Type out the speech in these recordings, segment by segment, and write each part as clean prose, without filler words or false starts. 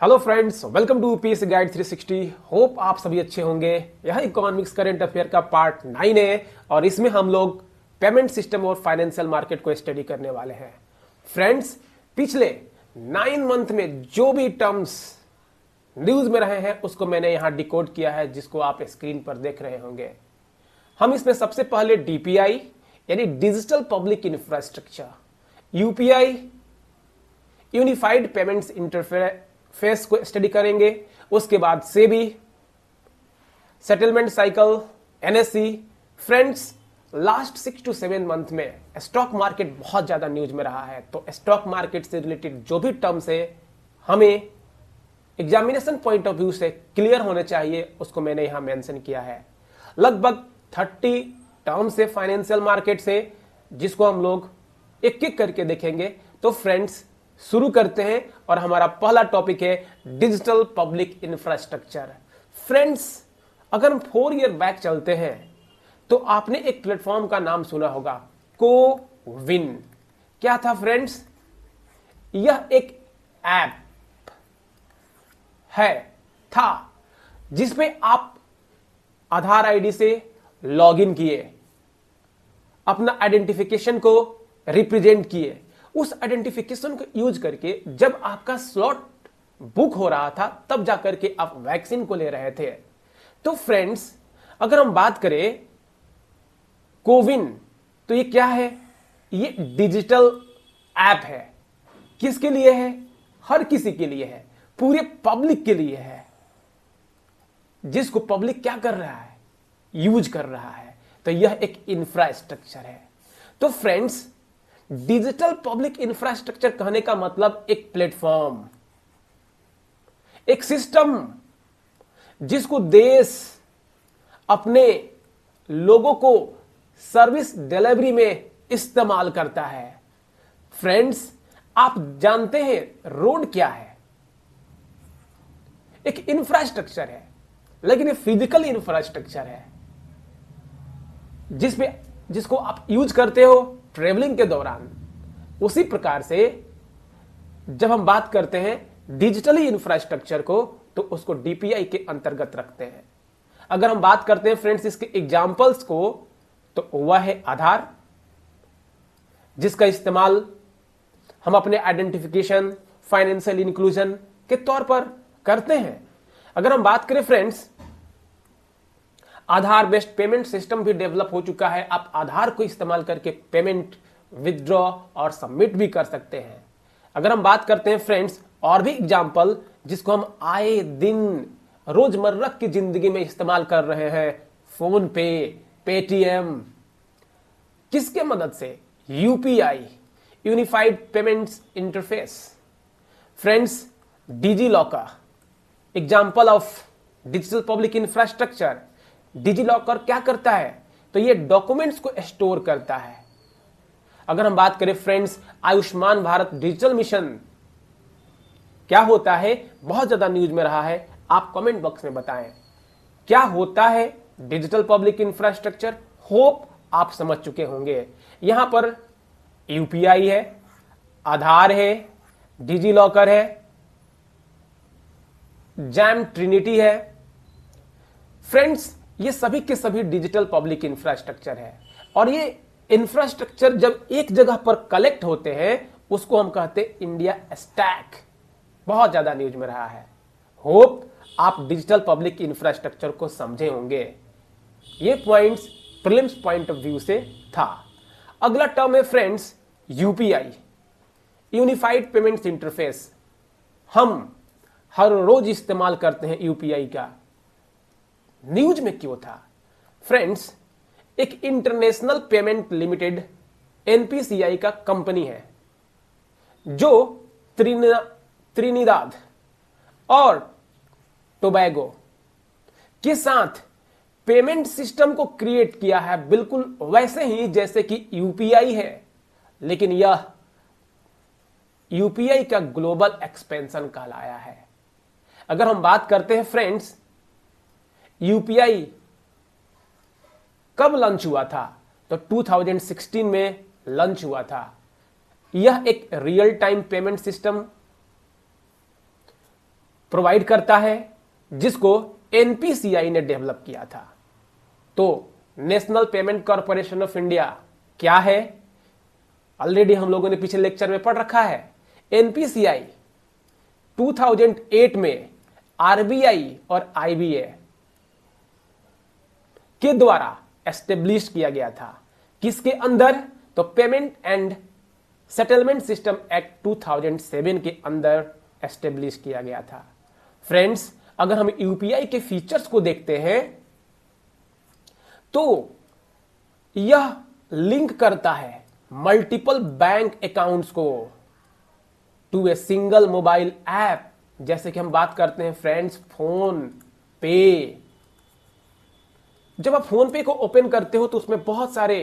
Hello friends, welcome to PSC guide 360। Hope आप सभी अच्छे होंगे। यह इकोनॉमिक्स करंट अफेयर का पार्ट 9 है और इसमें हम लोग पेमेंट सिस्टम और फाइनेंशियल मार्केट को स्टडी करने वाले हैं। फ्रेंड्स, पिछले 9 मंथ में जो भी टर्म्स न्यूज में रहे हैं उसको मैंने यहां डिकोड किया है, जिसको आप स्क्रीन पर देख रहे होंगे। हम इसमें सबसे पहले डीपीआई यानी digital public infrastructure, UPI unified payments interface को स्टडी करेंगे। उसके बाद SEBI, settlement cycle, NSC. Friends, last 6 to 7 month में स्टॉक मार्केट बहुत ज्यादा न्यूज में रहा है, तो स्टॉक मार्केट से रिलेटेड जो भी टर्म्स है हमें एग्जामिनेशन पॉइंट ऑफ व्यू से क्लियर होने चाहिए, उसको मैंने यहां मेंशन किया है। लगभग 30 टर्म्स है फाइनेंशियल मार्केट से, जिसको हम लोग एक एक करके देखेंगे। तो फ्रेंड्स, शुरू करते हैं और हमारा पहला टॉपिक है डिजिटल पब्लिक इंफ्रास्ट्रक्चर। फ्रेंड्स, अगर हम 4 ईयर बैक चलते हैं तो आपने एक प्लेटफॉर्म का नाम सुना होगा, कोविन। क्या था फ्रेंड्स? यह एक ऐप है था जिसपे आप आधार आईडी से लॉगिन किए, अपना आइडेंटिफिकेशन को रिप्रेजेंट किए। उस आइडेंटिफिकेशन को यूज करके जब आपका स्लॉट बुक हो रहा था तब जाकर के आप वैक्सीन को ले रहे थे। तो फ्रेंड्स, अगर हम बात करें कोविन, तो ये क्या है? ये डिजिटल ऐप है। किसके लिए है? हर किसी के लिए है, पूरे पब्लिक के लिए है, जिसको पब्लिक क्या कर रहा है? यूज कर रहा है। तो यह एक इंफ्रास्ट्रक्चर है। तो फ्रेंड्स, डिजिटल पब्लिक इंफ्रास्ट्रक्चर कहने का मतलब एक प्लेटफॉर्म, एक सिस्टम जिसको देश अपने लोगों को सर्विस डिलीवरी में इस्तेमाल करता है। फ्रेंड्स, आप जानते हैं रोड क्या है? एक इंफ्रास्ट्रक्चर है, लेकिन ये फिजिकल इंफ्रास्ट्रक्चर है जिसको आप यूज करते हो ट्रेवलिंग के दौरान। उसी प्रकार से जब हम बात करते हैं डिजिटली इंफ्रास्ट्रक्चर को, तो उसको डीपीआई के अंतर्गत रखते हैं। अगर हम बात करते हैं फ्रेंड्स इसके एग्जांपल्स को, तो वह है आधार, जिसका इस्तेमाल हम अपने आइडेंटिफिकेशन, फाइनेंशियल इंक्लूजन के तौर पर करते हैं। अगर हम बात करें फ्रेंड्स, आधार बेस्ड पेमेंट सिस्टम भी डेवलप हो चुका है। आप आधार को इस्तेमाल करके पेमेंट विथड्रॉ और सबमिट भी कर सकते हैं। अगर हम बात करते हैं फ्रेंड्स और भी एग्जांपल जिसको हम आए दिन रोजमर्रा की जिंदगी में इस्तेमाल कर रहे हैं, फोन पे, पेटीएम, किसके मदद से? UPI unified payments interface. Friends, DigiLocker example of digital public infrastructure. DigiLocker क्या करता है? तो ये डॉक्यूमेंट्स को स्टोर करता है। अगर हम बात करें friends, Ayushman Bharat digital mission क्या होता है? बहुत ज्यादा न्यूज में रहा है। आप कमेंट बॉक्स में बताएं क्या होता है डिजिटल पब्लिक इंफ्रास्ट्रक्चर। होप आप समझ चुके होंगे। यहां पर यूपीआई है, आधार है, डिजी लॉकर है, जैम ट्रिनिटी है। फ्रेंड्स, ये सभी के सभी डिजिटल पब्लिक इंफ्रास्ट्रक्चर है, और ये इंफ्रास्ट्रक्चर जब एक जगह पर कलेक्ट होते हैं उसको हम कहते हैं इंडिया स्टैक। बहुत ज्यादा न्यूज में रहा है। होप आप डिजिटल पब्लिक इंफ्रास्ट्रक्चर को समझे होंगे। ये points prelims point of view से था। अगला टर्म है friends UPI unified payments interface. हम हर रोज इस्तेमाल करते हैं यूपीआई का। न्यूज में क्यों था? फ्रेंड्स, एक इंटरनेशनल पेमेंट लिमिटेड एनपीसीआई का कंपनी है जो त्रिनिदाद और टोबैगो के साथ पेमेंट सिस्टम को क्रिएट किया है, बिल्कुल वैसे ही जैसे कि यूपीआई है, लेकिन यह यूपीआई का ग्लोबल एक्सपेंशन कहलाया है। अगर हम बात करते हैं फ्रेंड्स, यूपीआई कब लॉन्च हुआ था? तो 2016 में लॉन्च हुआ था। यह एक real time payment system provide करता है, जिसको एनपीसीआई ने डेवलप किया था। तो national payment corporation of India क्या है, ऑलरेडी हम लोगों ने पिछले लेक्चर में पढ़ रखा है। एनपीसीआई 2008 में आरबीआई और आईबीए के द्वारा एस्टेब्लिश किया गया था। किसके अंदर? तो payment and settlement system act 2007 के अंदर एस्टेब्लिश किया गया था। फ्रेंड्स, अगर हम यूपीआई के फीचर्स को देखते हैं तो यह लिंक करता है मल्टीपल बैंक अकाउंट्स को to a single mobile app. जैसे कि हम बात करते हैं फ्रेंड्स फोन पे। जब आप फोन पे को ओपन करते हो तो उसमें बहुत सारे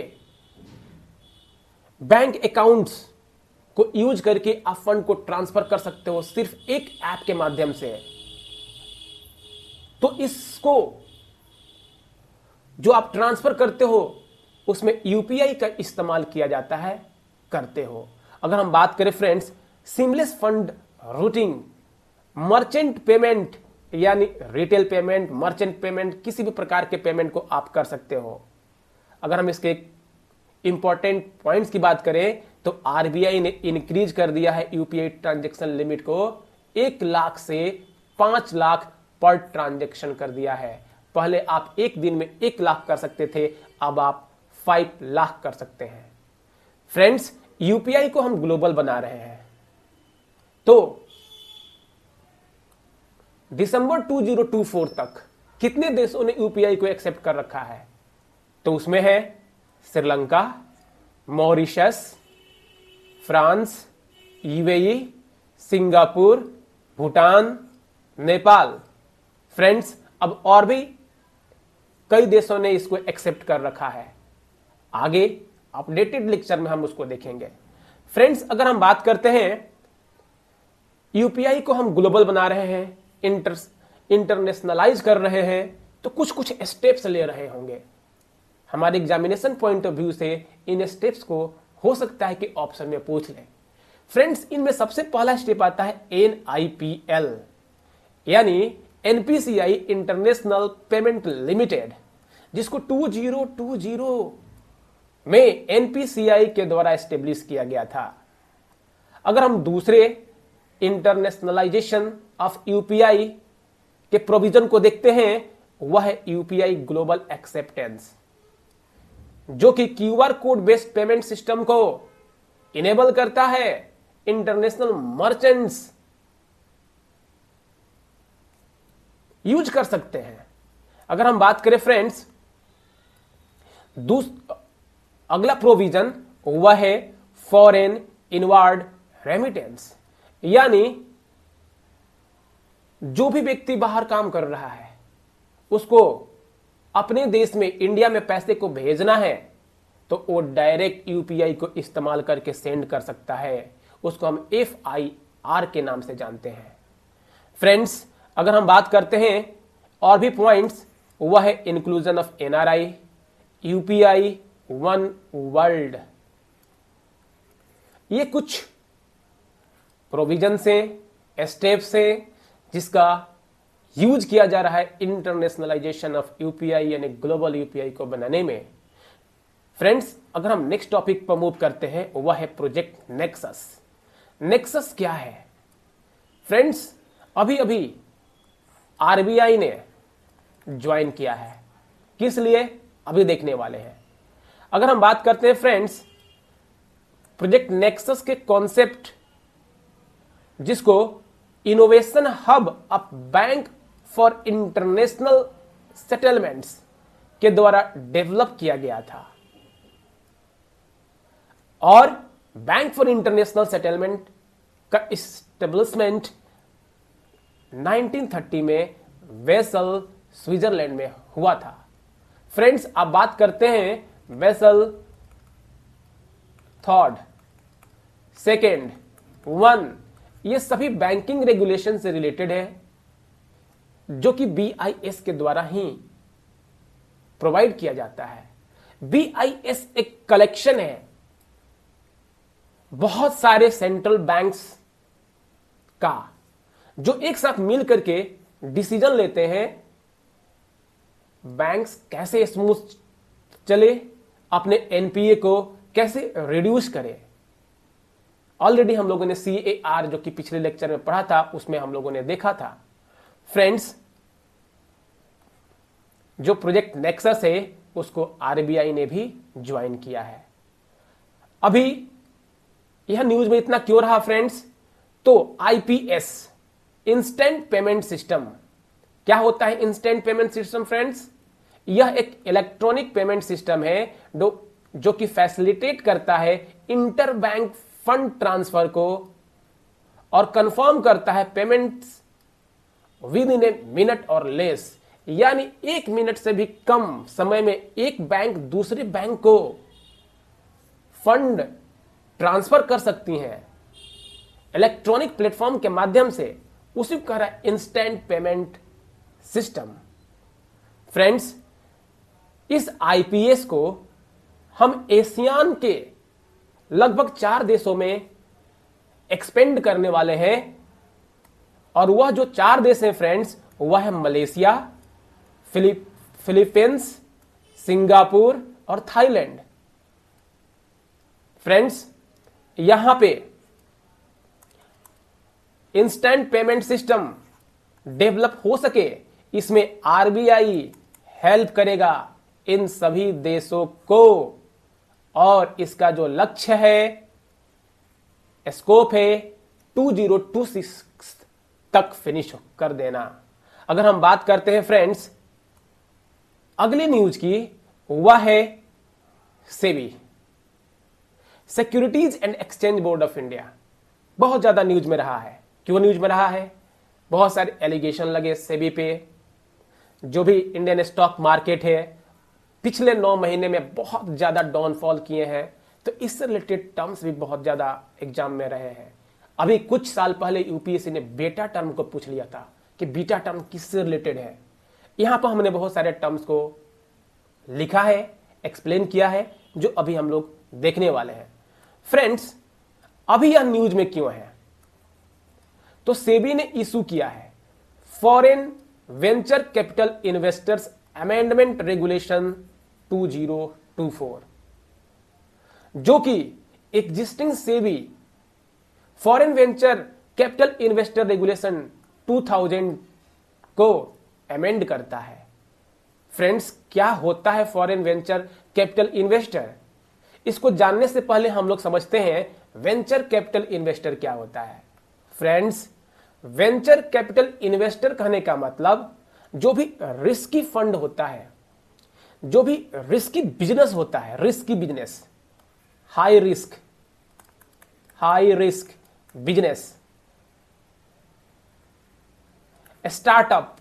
बैंक अकाउंट्स को यूज करके आप फंड को ट्रांसफर कर सकते हो सिर्फ एक ऐप के माध्यम से। तो इसको जो आप ट्रांसफर करते हो उसमें यूपीआई का इस्तेमाल किया जाता है, करते हो। अगर हम बात करें friends seamless fund routing, merchant payment यानी रिटेल पेमेंट, मर्चेंट पेमेंट, किसी भी प्रकार के पेमेंट को आप कर सकते हो। अगर हम इसके इंपॉर्टेंट पॉइंट्स की बात करें तो आरबीआई ने इंक्रीज कर दिया है यूपीआई ट्रांजैक्शन लिमिट को 1 लाख से 5 लाख पर ट्रांजैक्शन कर दिया है। पहले आप एक दिन में 1 लाख कर सकते थे, अब आप 5 लाख कर सकते हैं। फ्रेंड्स, यूपीआई को हम ग्लोबल बना रहे हैं। तो दिसंबर 2024 तक कितने देशों ने यूपीआई को एक्सेप्ट कर रखा है? तो उसमें है Sri Lanka, Mauritius, France, UAE, Singapore, Bhutan, Nepal. Friends, अब और भी कई देशों ने इसको एक्सेप्ट कर रखा है। आगे अपडेटेड लेक्चर में हम उसको देखेंगे। फ्रेंड्स, अगर हम बात करते हैं यूपीआई को हम ग्लोबल बना रहे हैं, इंटरनेशनलाइज कर रहे हैं, तो कुछ कुछ स्टेप्स ले रहे होंगे। हमारे एग्जामिनेशन पॉइंट ऑफ व्यू से इन स्टेप्स को हो सकता है कि ऑप्शन में पूछ लें। फ्रेंड्स, इनमें सबसे पहला स्टेप आता है NIPL यानी एनपीसीआई इंटरनेशनल पेमेंट लिमिटेड, जिसको 2020 में एनपीसीआई के द्वारा एस्टेब्लिश किया गया था। अगर हम दूसरे इंटरनेशनलाइजेशन ऑफ यूपीआई के प्रोविजन को देखते हैं, वह है यूपीआई ग्लोबल एक्सेप्टेंस, जो कि QR code based payment system को इनेबल करता है। इंटरनेशनल मर्चेंट्स यूज कर सकते हैं। अगर हम बात करें फ्रेंड्स, अगला प्रोविजन वह है फॉरेन इनवार्ड रेमिटेंस, यानी जो भी व्यक्ति बाहर काम कर रहा है उसको अपने देश में, इंडिया में पैसे को भेजना है तो वो डायरेक्ट यूपीआई को इस्तेमाल करके सेंड कर सकता है। उसको हम FIR के नाम से जानते हैं। फ्रेंड्स, अगर हम बात करते हैं और भी पॉइंट्स, वह है inclusion of NRI, UPI one world. ये कुछ प्रोविजन से, स्टेप से जिसका यूज किया जा रहा है इंटरनेशनलाइजेशन ऑफ यूपीआई यानी ग्लोबल यूपीआई को बनाने में। फ्रेंड्स, अगर हम नेक्स्ट टॉपिक पर मूव करते हैं, वह है प्रोजेक्ट नेक्सस। नेक्सस क्या है? फ्रेंड्स, अभी अभी आरबीआई ने ज्वाइन किया है। किस लिए? अभी देखने वाले हैं। अगर हम बात करते हैं फ्रेंड्स प्रोजेक्ट नेक्सस के कॉन्सेप्ट, जिसको innovation hub of bank for international settlements के द्वारा डेवलप किया गया था, और बैंक फॉर इंटरनेशनल सेटलमेंट का इस्टेब्लिशमेंट 1930 में वेसल स्विट्जरलैंड में हुआ था। फ्रेंड्स, आप बात करते हैं वेसल थर्ड, सेकेंड, वन, ये सभी बैंकिंग रेगुलेशन से रिलेटेड है, जो कि BIS के द्वारा ही प्रोवाइड किया जाता है। BIS एक कलेक्शन है बहुत सारे सेंट्रल बैंक्स का, जो एक साथ मिल करके डिसीजन लेते हैं बैंक्स कैसे स्मूथ चले, अपने एनपीए को कैसे रिड्यूस करें। ऑलरेडी हम लोगों ने CAR जो कि पिछले लेक्चर में पढ़ा था उसमें हम लोगों ने देखा था। फ्रेंड्स, जो प्रोजेक्ट नेक्सस है उसको आरबीआई ने भी ज्वाइन किया है। अभी यह न्यूज में इतना क्यों रहा फ्रेंड्स? तो आईपीएस, इंस्टेंट पेमेंट सिस्टम, क्या होता है इंस्टेंट पेमेंट सिस्टम फ्रेंड्स? यह एक इलेक्ट्रॉनिक पेमेंट सिस्टम है जो कि फैसिलिटेट करता है इंटर बैंक फंड ट्रांसफर को और कंफर्म करता है payments with in a minute और लेस, यानी 1 मिनट से भी कम समय में एक बैंक दूसरे बैंक को फंड ट्रांसफर कर सकती हैं इलेक्ट्रॉनिक प्लेटफॉर्म के माध्यम से। उसी को कह रहा है इंस्टेंट पेमेंट सिस्टम। फ्रेंड्स, इस आईपीएस को हम एशियान के लगभग 4 देशों में एक्सपेंड करने वाले हैं, और वह जो 4 देश हैं फ्रेंड्स, वह है मलेशिया, फिलीपींस, सिंगापुर और थाईलैंड। फ्रेंड्स, यहां पे इंस्टेंट पेमेंट सिस्टम डेवलप हो सके, इसमें आरबीआई हेल्प करेगा इन सभी देशों को, और इसका जो लक्ष्य है, स्कोप है 2026 तक फिनिश कर देना। अगर हम बात करते हैं फ्रेंड्स अगली न्यूज की, वह है SEBI, securities and exchange board of India. बहुत ज्यादा न्यूज में रहा है। क्यों न्यूज में रहा है? बहुत सारे एलिगेशन लगे सेबी पे। जो भी इंडियन स्टॉक मार्केट है पिछले 9 महीने में बहुत ज्यादा डाउनफॉल किए हैं, तो इससे रिलेटेड टर्म्स भी बहुत ज्यादा एग्जाम में रहे हैं। अभी कुछ साल पहले यूपीएससी ने बेटा टर्म को पूछ लिया था कि बीटा टर्म किससे रिलेटेड है। यहां पर हमने बहुत सारे टर्म्स को लिखा है, एक्सप्लेन किया है, जो अभी हम लोग देखने वाले हैं। फ्रेंड्स, अभी यह न्यूज में क्यों है? तो सेबी ने इशू किया है foreign venture capital investors amendment regulation 2024, जो कि existing SEBI foreign venture capital investor regulation 2000 को अमेंड करता है। फ्रेंड्स, क्या होता है फॉरेन वेंचर कैपिटल इन्वेस्टर? इसको जानने से पहले हम लोग समझते हैं वेंचर कैपिटल इन्वेस्टर क्या होता है। फ्रेंड्स, वेंचर कैपिटल इन्वेस्टर कहने का मतलब जो भी रिस्की फंड होता है, जो भी रिस्की बिजनेस होता है, risky business, high risk business, startup,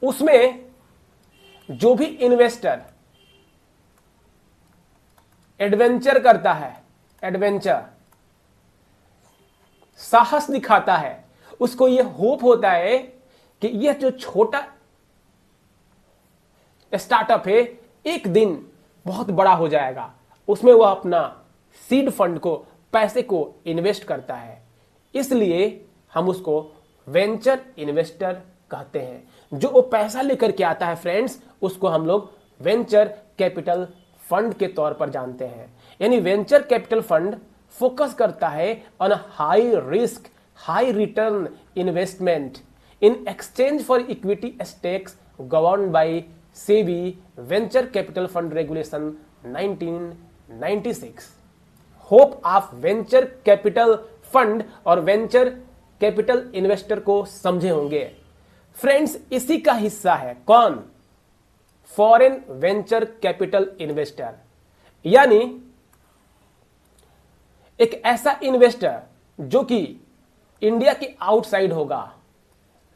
उसमें जो भी इन्वेस्टर एडवेंचर करता है, एडवेंचर साहस दिखाता है, उसको यह होप होता है कि यह जो छोटा स्टार्टअप है एक दिन बहुत बड़ा हो जाएगा। उसमें वह अपना सीड फंड को, पैसे को इन्वेस्ट करता है, इसलिए हम उसको वेंचर इन्वेस्टर कहते हैं। जो वो पैसा लेकर के आता है फ्रेंड्स, उसको हम लोग वेंचर कैपिटल फंड के तौर पर जानते हैं। यानी वेंचर कैपिटल फंड फोकस करता है on high risk high return investment in exchange for equity stakes governed by SEBI venture capital fund regulation 1996। Hope आप वेंचर कैपिटल फंड और वेंचर कैपिटल इन्वेस्टर को समझे होंगे। फ्रेंड्स, इसी का हिस्सा है कौन? फॉरेन वेंचर कैपिटल इन्वेस्टर, यानी एक ऐसा इन्वेस्टर जो कि इंडिया के आउटसाइड होगा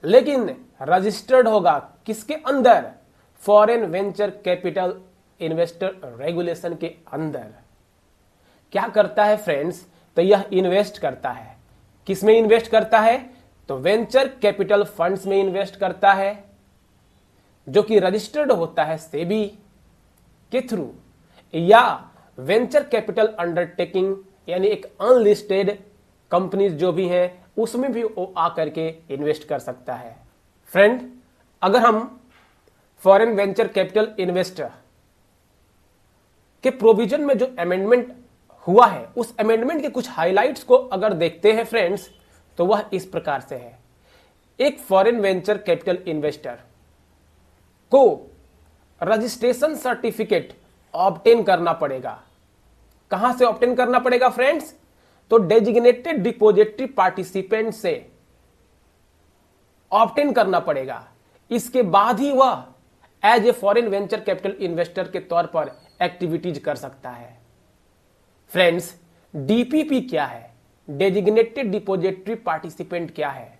लेकिन रजिस्टर्ड होगा किसके अंदर? Foreign venture capital investor regulation के अंदर। क्या करता है फ्रेंड्स? तो यह इन्वेस्ट करता है। किस में इन्वेस्ट करता है? तो वेंचर कैपिटल फंड्स में इन्वेस्ट करता है, जो कि रजिस्टर्ड होता है सेबी के थ्रू, या वेंचर कैपिटल अंडरटेकिंग यानी एक अनलिस्टेड कंपनीज जो भी हैं उसमें भी वो आकर के इन्वेस्ट कर सकता है। फ्रेंड, अगर हम फॉरेन वेंचर कैपिटल इन्वेस्टर के प्रोविजन में जो अमेंडमेंट हुआ है उस अमेंडमेंट के कुछ हाइलाइट्स को अगर देखते हैं फ्रेंड्स, तो वह इस प्रकार से है। एक फॉरेन वेंचर कैपिटल इन्वेस्टर को रजिस्ट्रेशन सर्टिफिकेट ऑब्टेन करना पड़ेगा। कहां से ऑब्टेन करना पड़ेगा फ्रेंड्स? तो डेजिग्नेटेड डिपॉजिटरी पार्टिसिपेंट से ऑब्टेन करना पड़ेगा। इसके बाद ही वह as a foreign venture capital investor के तौर पर एक्टिविटीज कर सकता है। फ्रेंड्स, डीपीपी क्या है? डेजिग्नेटेड डिपॉजिटरी पार्टिसिपेंट क्या है?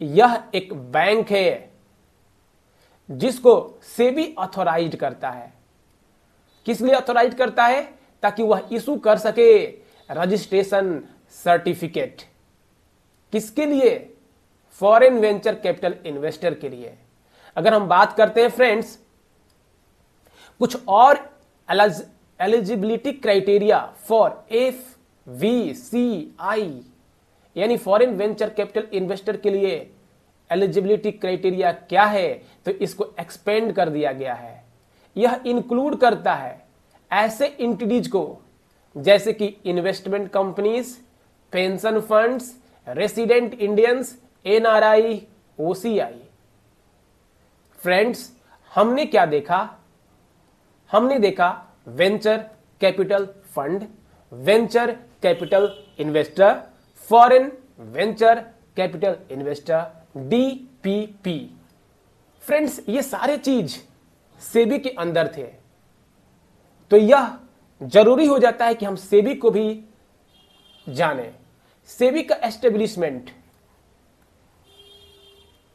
यह एक बैंक है जिसको सेबी ऑथोराइज करता है। किस लिए ऑथोराइज करता है? ताकि वह इशू कर सके रजिस्ट्रेशन सर्टिफिकेट। किसके लिए? फॉरेन वेंचर कैपिटल इन्वेस्टर के लिए। अगर हम बात करते हैं फ्रेंड्स कुछ और एलिजिबिलिटी क्राइटेरिया फॉर FVCI यानी फॉरेन वेंचर कैपिटल इन्वेस्टर के लिए एलिजिबिलिटी क्राइटेरिया क्या है, तो इसको एक्सपेंड कर दिया गया है। यह इंक्लूड करता है ऐसे एंटिटीज को जैसे कि investment companies, pension funds, resident Indians, NRI, OCI। Friends, हमने क्या देखा? हमने देखा venture capital fund, venture capital investor, foreign venture capital investor, DPP। Friends, ये सारे चीज सेबी के अंदर थे, तो यह जरूरी हो जाता है कि हम सेबी को भी जाने। सेबी का एस्टेब्लिशमेंट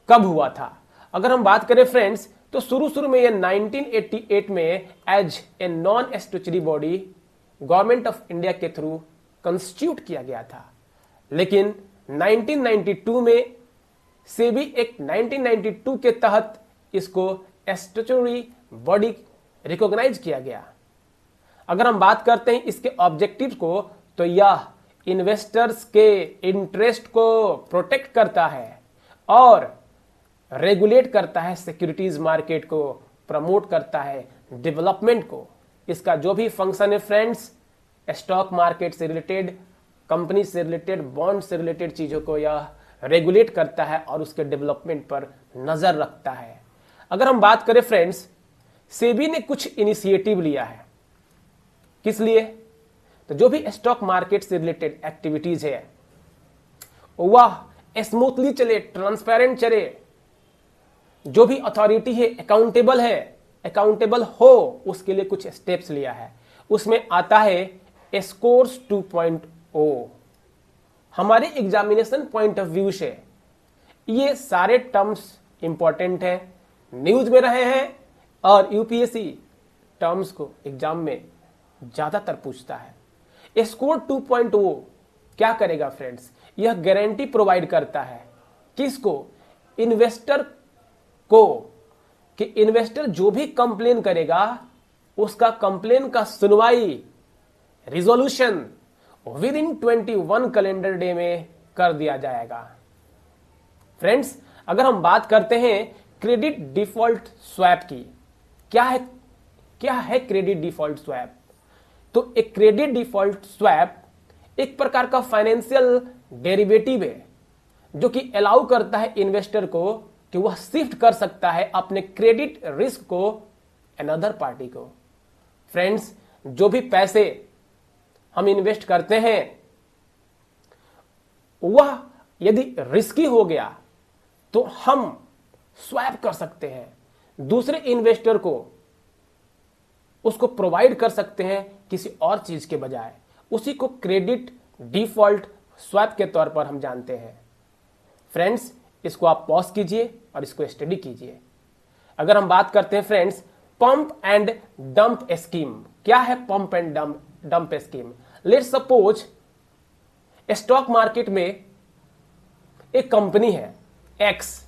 कब हुआ था? अगर हम बात करें फ्रेंड्स, तो शुरू में यह 1988 में as a non statutory body government of India के थ्रू कंस्टिट्यूट किया गया था। लेकिन 1992 में सेबी एक 1992 के तहत इसको स्टैट्यूटरी बॉडी रिकॉग्नाइज किया गया। अगर हम बात करते हैं इसके ऑब्जेक्टिव्स को, तो यह इन्वेस्टर्स के इंटरेस्ट को प्रोटेक्ट करता है और रेगुलेट करता है, सिक्योरिटीज मार्केट को प्रमोट करता है, डेवलपमेंट को। इसका जो भी फंक्शन है फ्रेंड्स, स्टॉक मार्केट से रिलेटेड, कंपनी से रिलेटेड, बॉन्ड से रिलेटेड चीजों को यह रेगुलेट करता है और उसके डेवलपमेंट पर नजर रखता है। अगर हम बात करें फ्रेंड्स, सेबी ने कुछ इनिशिएटिव लिया है। किस लिए? तो जो भी स्टॉक मार्केट से रिलेटेड एक्टिविटीज है वह स्मूथली चले, ट्रांसपेरेंट चले। जो भी अथॉरिटी है अकाउंटेबल हो, उसके लिए कुछ स्टेप्स लिया है। उसमें आता है स्कोर्स 2.0। हमारे एग्जामिनेशन पॉइंट ऑफ व्यू से ये सारे टर्म्स इंपॉर्टेंट हैं, न्यूज में रहे हैं और यूपीएससी टर्म्स को एग्जाम में ज्यादातर पूछता है। स्कोर 2.0 क्या करेगा फ्रेंड्स? यह गारंटी प्रोवाइड करता है किसको? इन्वेस्टर को, कि इन्वेस्टर जो भी कंप्लेन करेगा उसका कंप्लेन का सुनवाई, resolution with in 21 calendar day में कर दिया जाएगा। फ्रेंड्स, अगर हम बात करते हैं क्रेडिट डिफॉल्ट स्वैप की, क्या है क्रेडिट डिफॉल्ट स्वैप? तो एक क्रेडिट डिफॉल्ट स्वैप एक प्रकार का फाइनेंशियल डेरिवेटिव है जो कि अलाउ करता है इन्वेस्टर को कि वह शिफ्ट कर सकता है अपने क्रेडिट रिस्क को अनदर पार्टी को। फ्रेंड्स, जो भी पैसे हम इन्वेस्ट करते हैं वह यदि रिस्की हो गया तो हम स्वैप कर सकते हैं, दूसरे इन्वेस्टर को उसको प्रोवाइड कर सकते हैं किसी और चीज के बजाय। उसी को क्रेडिट डिफॉल्ट स्वैप के तौर पर हम जानते हैं। फ्रेंड्स, इसको आप पॉज कीजिए और इसको स्टडी कीजिए। अगर हम बात करते हैं friends pump and dump scheme, क्या है pump and dump scheme? Let's suppose stock market में एक कंपनी है एक्स,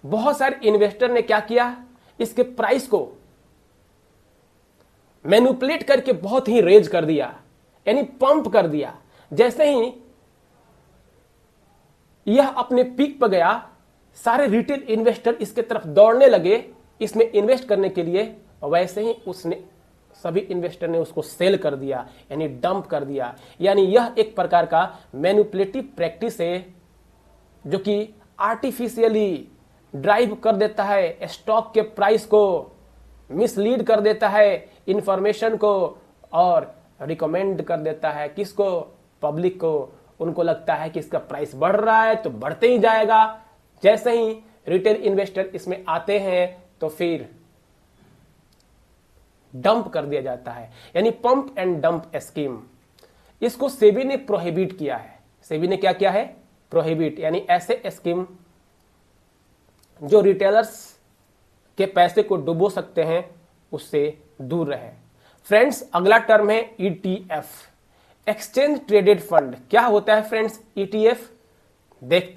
बहुत सारे इन्वेस्टर ने क्या किया, इसके प्राइस को मैनिपुलेट करके बहुत ही रेज कर दिया, यानी पंप कर दिया, जैसे ही यह अपने पीक पर गया, सारे रिटेल इन्वेस्टर इसके तरफ दौड़ने लगे इसमें इन्वेस्ट करने के लिए, वैसे ही उसने सभी इन्वेस्टर ने उसको सेल कर दिया, यानी डंप कर दिया। यानी यह एक प्रकार का मैनिपुलेटिव प्रैक्टिस है जो कि आर्टिफिशियली ड्राइव कर देता है स्टॉक के प्राइस को, मिसलीड कर देता है इंफॉर्मेशन को और रिकमेंड कर देता है किसको, पब्लिक को। उनको लगता है कि इसका प्राइस बढ़ रहा है तो बढ़ते ही जाएगा। जैसे ही रिटेल इन्वेस्टर इसमें आते हैं तो फिर डंप कर दिया जाता है, यानी पंप एंड डंप स्कीम। इसको सेबी ने प्रोहिबिट किया है। सेबी ने क्या किया है? प्रोहिबिट, यानी ऐसे स्कीम जो रिटेलर्स के पैसे को डुबो सकते हैं उससे दूर रहे। फ्रेंड्स, अगला टर्म है ईटीएफ, एक्सचेंज ट्रेडेड फंड। क्या होता है फ्रेंड्स ईटीएफ? देखते